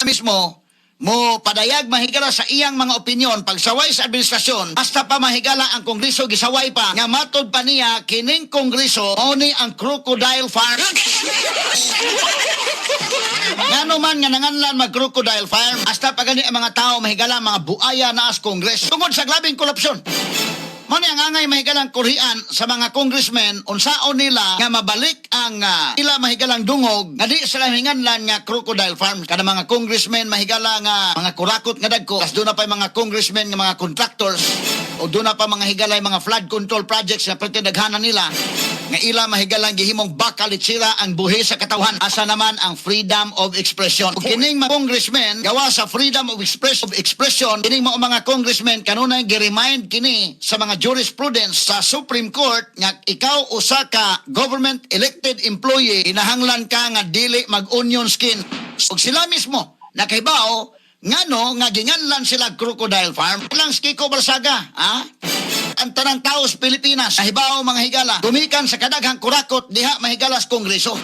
mismo mo padayag mahigala sa iyang mga opinyon pagsaway sa administrasyon basta pa mahigala ang kongreso gisaway pa nga matod pa niya kining kongreso mao ni ang crocodile farm. Ngano man nga nanganlan mag crocodile farm hasta pa gani ang mga tao mahigala mga buaya na as kongres tungod sa grabing korupsyon. Mao ni ang angay mahigalang Korean sa mga congressmen unsaon nila nga mabalik ang ila mahigalang dungog nga di sila hinganlan nga crocodile farm. Kada mga congressmen mahigala nga mga kurakot nga dagko. Kas doon na pa mga congressmen nga mga contractors o doon na pa mga higalay mga flood control projects na pretendaghanan nila nga ila mahigalang gihimong bakalit sila ang buhi sa katawhan. Asa naman ang freedom of expression. Ug kining mga congressmen gawa sa freedom of expression kining mga congressmen kanunay gi-remind kini sa mga jurisprudence sa Supreme Court nga ikaw usa ka government elected employee inahanglan ka nga dili mag-onion skin. Ug sila mismo nakahibaw ngano nga ginganlan sila crocodile farm lang Kiko Barsaga, ha? Ang tanang tao sa Pilipinas, nahibaw mga higala, tumikan sa kadaghang kurakot diha mahigalas kongreso.